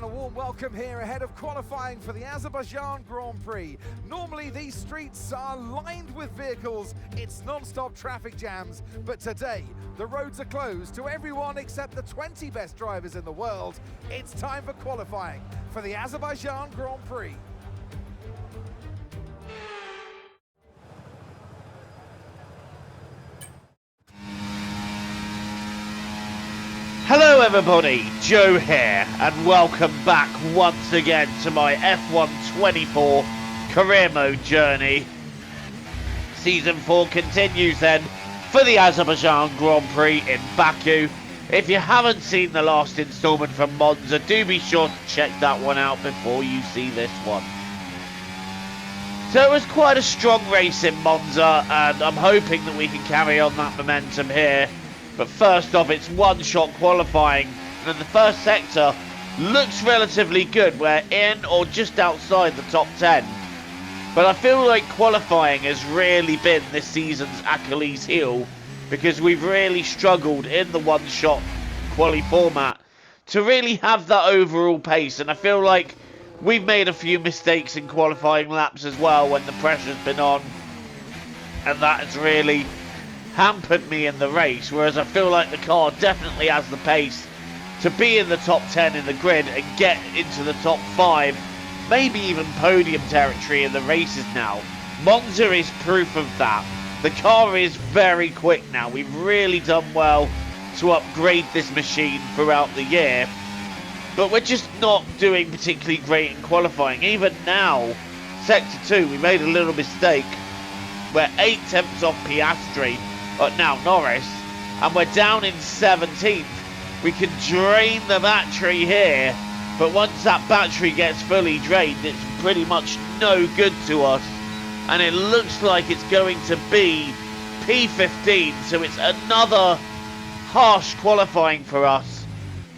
And a warm welcome here ahead of qualifying for the Azerbaijan Grand Prix. Normally these streets are lined with vehicles, it's non-stop traffic jams, but today the roads are closed to everyone except the 20 best drivers in the world. It's time for qualifying for the Azerbaijan Grand Prix. Hello everybody, Joe here, and welcome back once again to my F1 24 career mode journey. Season 4 continues then for the Azerbaijan Grand Prix in Baku. If you haven't seen the last instalment from Monza, do be sure to check that one out before you see this one. So it was quite a strong race in Monza, and I'm hoping that we can carry on that momentum here. But first off, it's one-shot qualifying, and the first sector looks relatively good. We're in or just outside the top 10. But I feel like qualifying has really been this season's Achilles heel, because we've really struggled in the one-shot quali format to really have that overall pace. And I feel like we've made a few mistakes in qualifying laps as well when the pressure's been on, and that has really hampered me in the race, whereas I feel like the car definitely has the pace to be in the top 10 in the grid and get into the top 5, maybe even podium territory in the races now. Monza is proof of that. The car is very quick now. We've really done well to upgrade this machine throughout the year, but we're just not doing particularly great in qualifying. Even now, Sector 2, we made a little mistake. We're 8 tenths off Piastri, now Norris, and we're down in 17th. We can drain the battery here, but once that battery gets fully drained, it's pretty much no good to us, and it looks like it's going to be P15, so it's another harsh qualifying for us,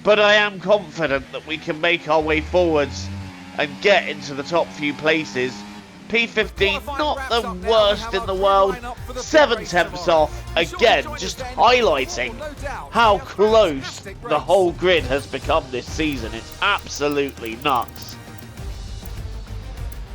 but I am confident that we can make our way forwards and get into the top few places. P15, not the worst in the world, 7 tenths off, again, just highlighting how close the whole grid has become this season. It's absolutely nuts.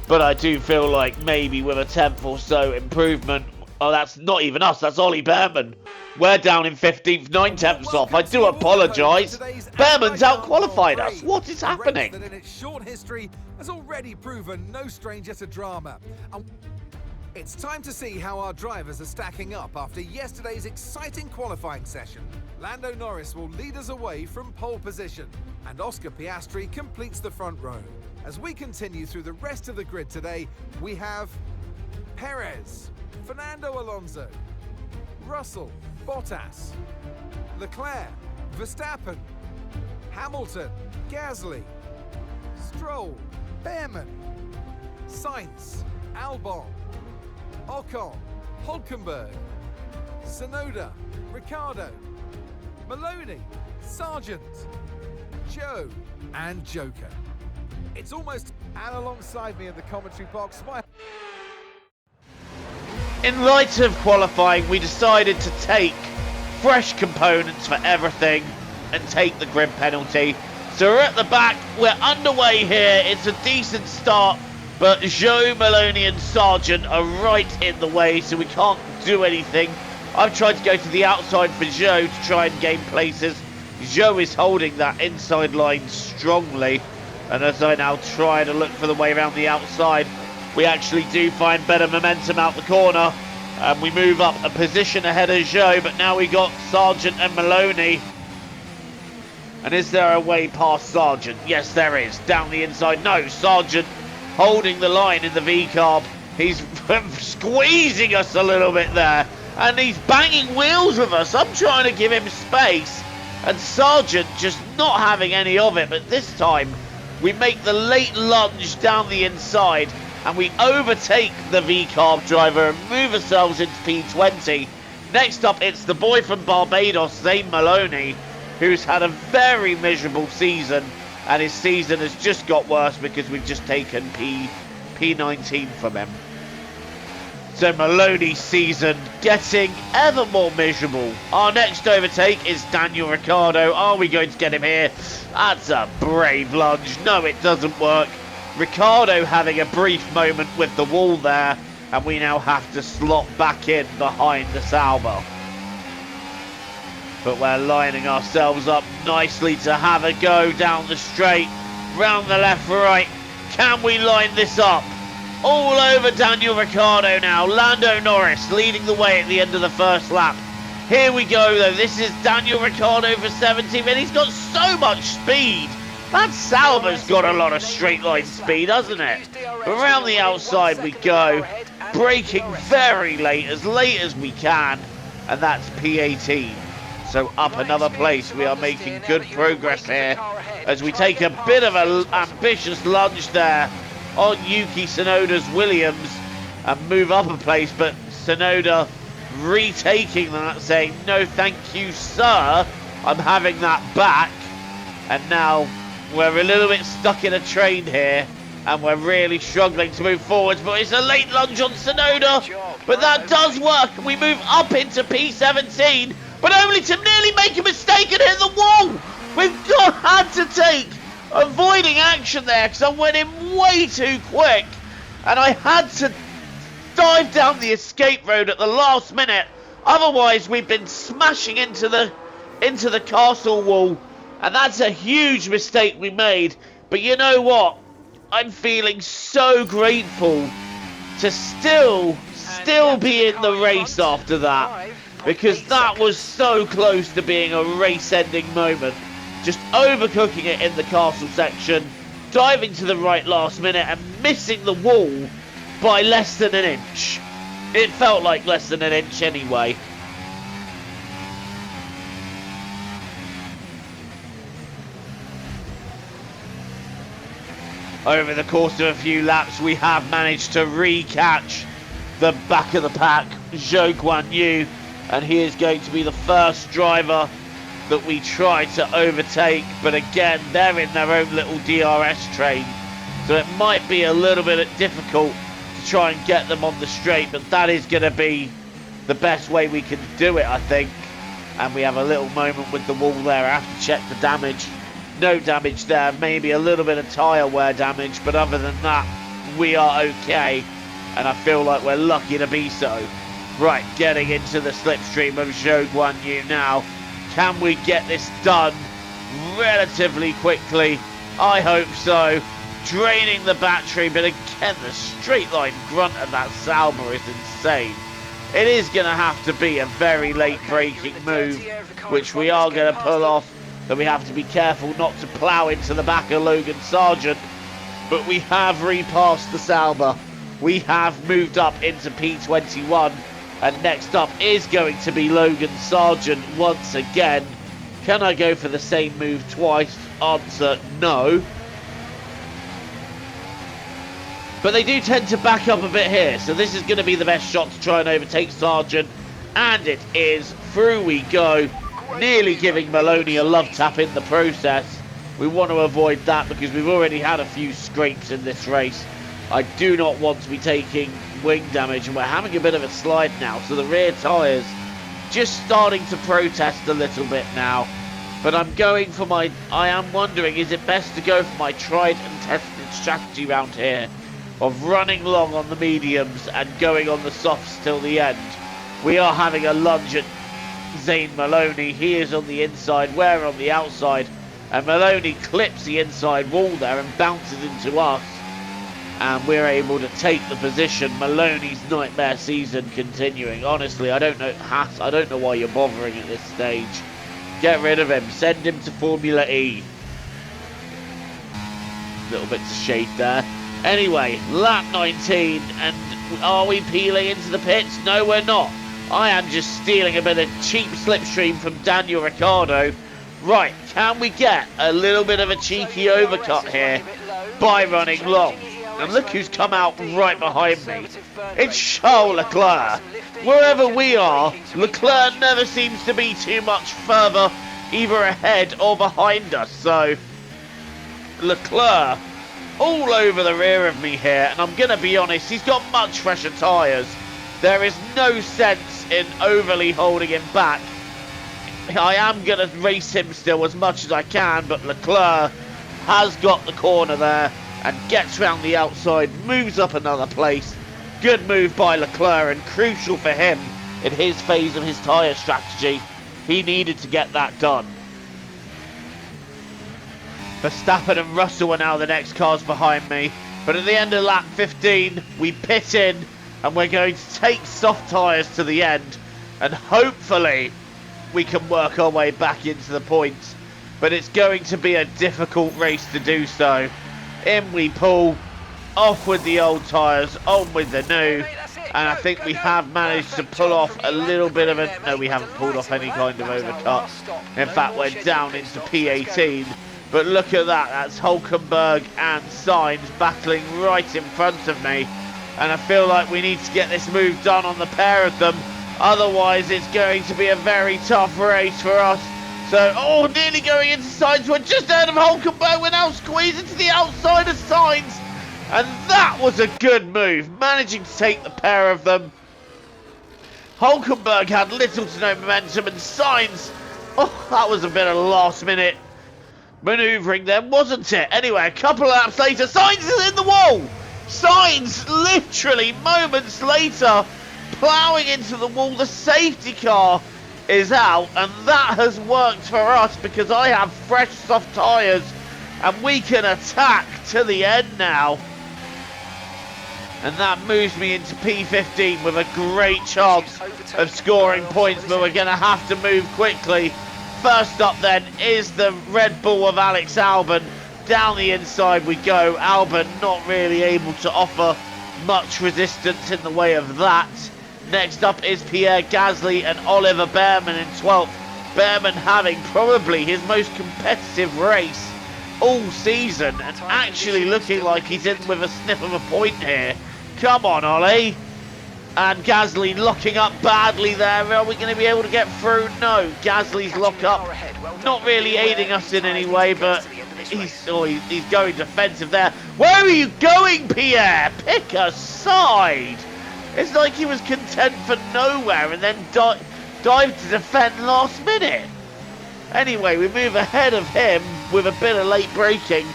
But I do feel like maybe with a tenth or so improvement, oh, that's not even us, that's Ollie Behrman. We're down in 15th, 9 tenths off. I do apologise. Behrman's out-qualified us. What is happening? That in its short history has already proven no stranger to drama. It's time to see how our drivers are stacking up after yesterday's exciting qualifying session. Lando Norris will lead us away from pole position, and Oscar Piastri completes the front row. As we continue through the rest of the grid today, we have Perez, Fernando Alonso, Russell, Bottas, Leclerc, Verstappen, Hamilton, Gasly, Stroll, Behrman, Sainz, Albon, Ocon, Hülkenberg, Tsunoda, Ricciardo, Maloney, Sargent, Joe, and Joker. It's almost, and alongside me in the commentary box, In light of qualifying, we decided to take fresh components for everything and take the grid penalty. So we're at the back, we're underway here, it's a decent start, but Joe, Maloney and Sargent are right in the way, so we can't do anything. I've tried to go to the outside for Joe to try and gain places. Joe is holding that inside line strongly, and as I now try to look for the way around the outside, we actually do find better momentum out the corner, and we move up a position ahead of Joe, but now we got Sargent and Maloney. And is there a way past Sargent? Yes, there is. Down the inside. No, Sargent holding the line in the V-carb. He's squeezing us a little bit there, and he's banging wheels with us. I'm trying to give him space, and Sargent just not having any of it, but this time we make the late lunge down the inside, and we overtake the V-carb driver and move ourselves into P20. Next up, it's the boy from Barbados, Zane Maloney, who's had a very miserable season, and his season has just got worse because we've just taken P19 from him. So Maloney's season getting ever more miserable. Our next overtake is Daniel Ricciardo. Are we going to get him here? That's a brave lunge. No, it doesn't work. Ricciardo having a brief moment with the wall there, and we now have to slot back in behind the Sauber. But we're lining ourselves up nicely to have a go down the straight, round the left, right. Can we line this up? All over Daniel Ricciardo now. Lando Norris leading the way at the end of the first lap. Here we go though. This is Daniel Ricciardo for 17th, and he's got so much speed. That Sauber's got a lot of straight line speed, hasn't it? Around the outside we go. Braking very late as we can. And that's P18. So up another place. We are making good progress here as we take a bit of an ambitious lunge there on Yuki Tsunoda's Williams and move up a place, but Tsunoda retaking that, saying no thank you sir, I'm having that back. And now we're a little bit stuck in a train here and we're really struggling to move forwards, but it's a late lunge on Tsunoda, but that does work. We move up into P17, but only to nearly make a mistake and hit the wall. Had to take avoiding action there because I went in way too quick and I had to dive down the escape road at the last minute. Otherwise we've been smashing into the castle wall, and that's a huge mistake we made. But you know what, I'm feeling so grateful to still be in the race after that, because that was so close to being a race ending moment. Just overcooking it in the castle section, diving to the right last minute and missing the wall by less than an inch. It felt like less than an inch anyway. Over the course of a few laps, we have managed to re-catch the back of the pack, Zhou Guan Yu, and he is going to be the first driver that we try to overtake. But again, they're in their own little DRS train, so it might be a little bit difficult to try and get them on the straight, but that is going to be the best way we can do it, I think. And we have a little moment with the wall there. I have to check the damage. No damage there, maybe a little bit of tyre wear damage, but other than that, we are okay, and I feel like we're lucky to be so. Right, getting into the slipstream of Zhou Guan Yu now. Can we get this done relatively quickly? I hope so. Draining the battery, but again, the straight line grunt of that Sauber is insane. It is going to have to be a very late braking move, which we are going to pull off. So we have to be careful not to plough into the back of Logan Sargent. But we have repassed the Sauber. We have moved up into P21. And next up is going to be Logan Sargent once again. Can I go for the same move twice? Answer, no. But they do tend to back up a bit here, so this is going to be the best shot to try and overtake Sargent. And it is. Through we go. Nearly giving Maloney a love tap in the process. We want to avoid that because we've already had a few scrapes in this race. I do not want to be taking wing damage, and we're having a bit of a slide now, so the rear tyres just starting to protest a little bit now. But I'm going for I am wondering, is it best to go for my tried and tested strategy round here of running long on the mediums and going on the softs till the end? We are having a lunge at Zane Maloney. He is on the inside, we're on the outside, and Maloney clips the inside wall there and bounces into us. And we're able to take the position. Maloney's nightmare season continuing. Honestly, I don't know, Haas, I don't know why you're bothering at this stage. Get rid of him. Send him to Formula E. Little bits of shade there. Anyway, lap 19. And are we peeling into the pits? No, we're not. I am just stealing a bit of cheap slipstream from Daniel Ricciardo. Right, can we get a little bit of a cheeky overcut here by running long? And look who's come out right behind me. It's Charles Leclerc. Wherever we are, Leclerc never seems to be too much further either ahead or behind us. So, Leclerc all over the rear of me here. And I'm going to be honest, he's got much fresher tyres. There is no sense in overly holding him back. I am going to race him still as much as I can, but Leclerc has got the corner there and gets round the outside, moves up another place. Good move by Leclerc, and crucial for him in his phase of his tyre strategy. He needed to get that done. Verstappen and Russell are now the next cars behind me, but at the end of lap 15 we pit in and we're going to take soft tyres to the end, and hopefully we can work our way back into the points, but it's going to be a difficult race to do so. In we pull, off with the old tyres, on with the new, and I think we have managed to pull off a little bit of a... No, we haven't pulled off any kind of overcut. In fact, we're down into P18. But look at that, that's Hulkenberg and Sainz battling right in front of me. And I feel like we need to get this move done on the pair of them. Otherwise, it's going to be a very tough race for us. So, oh, nearly going into Sainz. We're just ahead of Hulkenberg. We're now squeezing to the outside of Sainz. And that was a good move, managing to take the pair of them. Hulkenberg had little to no momentum, and Sainz, oh, that was a bit of last minute manoeuvring then, wasn't it? Anyway, a couple of laps later, Sainz is in the wall! Sainz, literally moments later, ploughing into the wall. The safety car is out, and that has worked for us because I have fresh soft tyres and we can attack to the end now. And that moves me into P15 with a great chance of scoring points, but we're going to have to move quickly. First up then is the Red Bull of Alex Albon. Down the inside we go. Albon not really able to offer much resistance in the way of that. Next up is Pierre Gasly and Oliver Behrman in 12th. Behrman having probably his most competitive race all season and actually looking like he's in with a sniff of a point here. Come on, Ollie. And Gasly locking up badly there. Are we going to be able to get through? No. Gasly's lock up not really aiding us in any way, but he's going defensive there. Where are you going, Pierre? Pick a side. It's like he was content for nowhere and then dived to defend last minute. Anyway, we move ahead of him with a bit of late braking.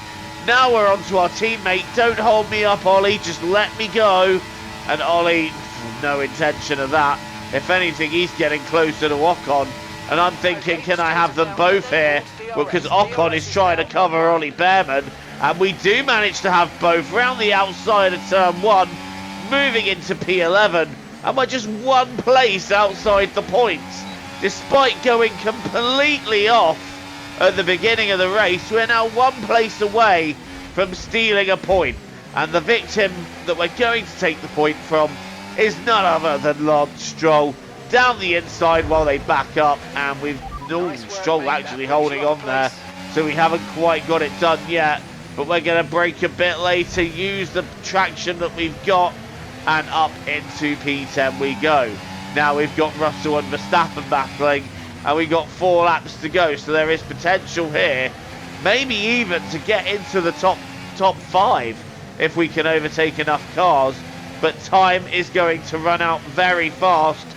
Now we're on to our teammate. Don't hold me up, Ollie. Just let me go. And Ollie, no intention of that. If anything, he's getting closer to Ocon. And I'm thinking, can I have them both here? Well, because Ocon is trying to cover Ollie Behrman. And we do manage to have both round the outside of turn 1, moving into P11. And we're just one place outside the points. Despite going completely off at the beginning of the race, we're now one place away from stealing a point. And the victim that we're going to take the point from is none other than Lance Stroll. Down the inside while they back up, and we've Stroll actually holding on there, so we haven't quite got it done yet, but we're going to brake a bit later, use the traction that we've got, and up into P10 we go. Now we've got Russell and Verstappen battling, and we've got 4 laps to go, so there is potential here, maybe even to get into the top 5 if we can overtake enough cars, but time is going to run out very fast.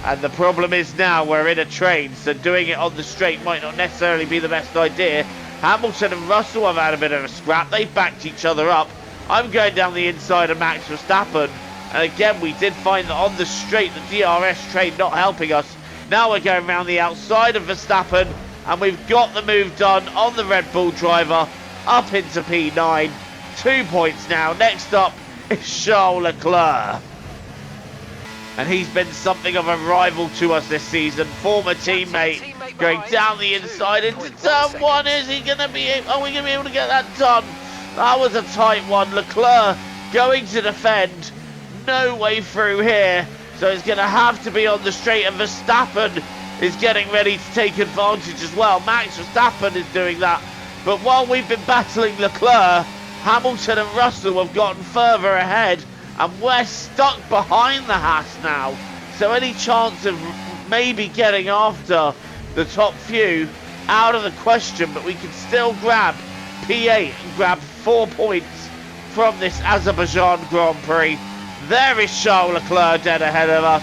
And the problem is now we're in a train, so doing it on the straight might not necessarily be the best idea. Hamilton and Russell have had a bit of a scrap. They've backed each other up. I'm going down the inside of Max Verstappen. And again, we did find that on the straight, the DRS train not helping us. Now we're going around the outside of Verstappen. And we've got the move done on the Red Bull driver up into P9. 2 points now. Next up is Charles Leclerc. And he's been something of a rival to us this season. Former teammate going down the inside into turn 1. Are we going to be able to get that done? That was a tight one. Leclerc going to defend. No way through here. So it's going to have to be on the straight. And Verstappen is getting ready to take advantage as well. Max Verstappen is doing that. But while we've been battling Leclerc, Hamilton and Russell have gotten further ahead. And we're stuck behind the Haas now. So any chance of maybe getting after the top few out of the question. But we can still grab P8 and grab 4 points from this Azerbaijan Grand Prix. There is Charles Leclerc dead ahead of us.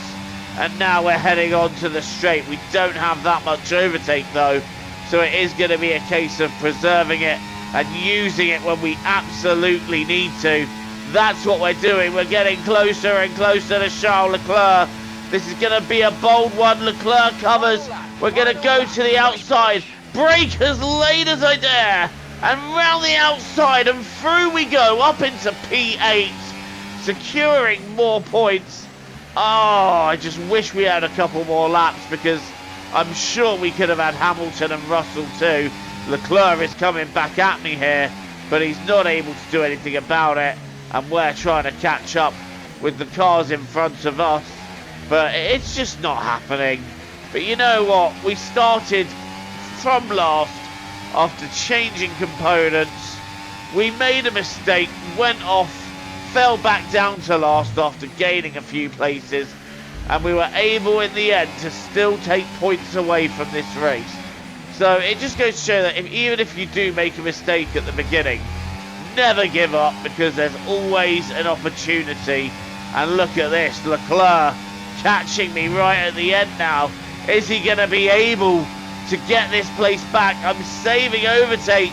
And now we're heading on to the straight. We don't have that much overtake though. So it is going to be a case of preserving it and using it when we absolutely need to. That's what we're doing. We're getting closer and closer to Charles Leclerc. This is going to be a bold one. Leclerc covers. We're going to go to the outside. Brake as late as I dare. And round the outside and through we go up into P8. Securing more points. Oh, I just wish we had a couple more laps because I'm sure we could have had Hamilton and Russell too. Leclerc is coming back at me here, but he's not able to do anything about it. And we're trying to catch up with the cars in front of us. But it's just not happening. But you know what? We started from last after changing components. We made a mistake, went off, fell back down to last after gaining a few places. And we were able in the end to still take points away from this race. So it just goes to show that even if you do make a mistake at the beginning, never give up because there's always an opportunity. And look at this, Leclerc catching me right at the end now. Is he going to be able to get this place back? I'm saving overtake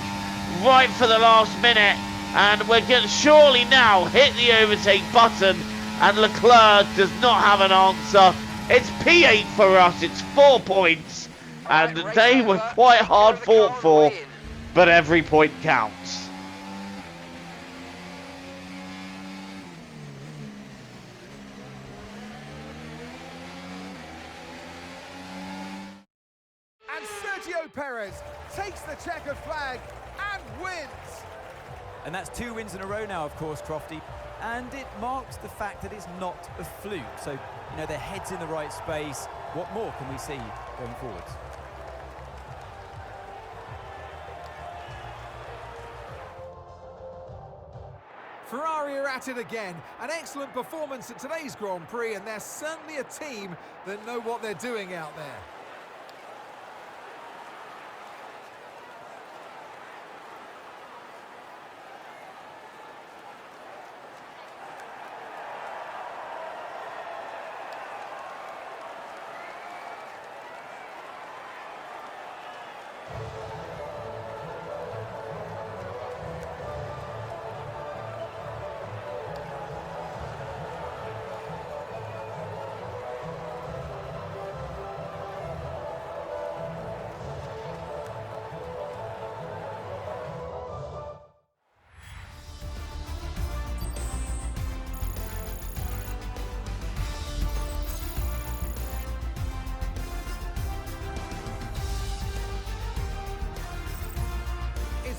right for the last minute. And we're going to surely now hit the overtake button. And Leclerc does not have an answer. It's P8 for us. It's 4 points. And they were quite hard fought for. But every point counts. And Sergio Perez takes the checkered flag and wins. And that's 2 wins in a row now, of course, Crofty. And it marks the fact that it's not a fluke. So, you know, their head's in the right space. What more can we see going forwards? Ferrari are at it again. An excellent performance at today's Grand Prix, and they're certainly a team that know what they're doing out there.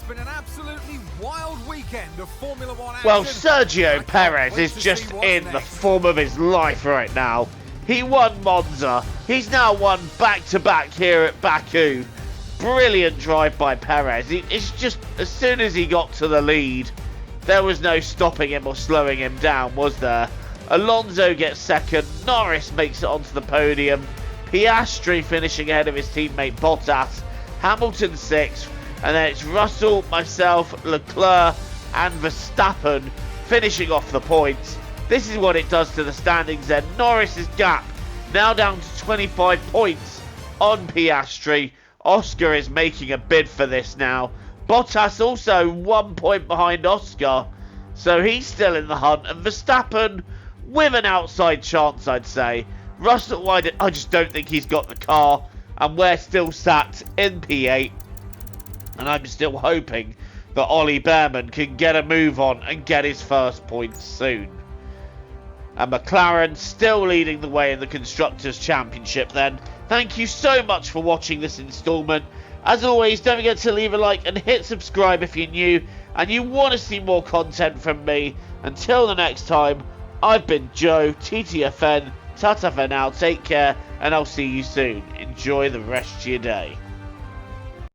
Been an absolutely wild weekend of Formula One action. Well, Sergio Perez is just in the form of his life right now. He won Monza. He's now won back-to-back here at Baku. Brilliant drive by Perez. It's just, as soon as he got to the lead, there was no stopping him or slowing him down, was there? Alonso gets second. Norris makes it onto the podium. Piastri finishing ahead of his teammate Bottas. Hamilton 6th. And then it's Russell, myself, Leclerc and Verstappen finishing off the points. This is what it does to the standings then. Norris's gap now down to 25 points on Piastri. Oscar is making a bid for this now. Bottas also 1 point behind Oscar. So he's still in the hunt. And Verstappen with an outside chance, I'd say. Russell, I just don't think he's got the car. And we're still sat in P8. And I'm still hoping that Ollie Behrman can get a move on and get his first points soon. And McLaren still leading the way in the Constructors' Championship then. Thank you so much for watching this instalment. As always, don't forget to leave a like and hit subscribe if you're new and you want to see more content from me. Until the next time, I've been Joe, TTFN, Tata for now, take care, and I'll see you soon. Enjoy the rest of your day.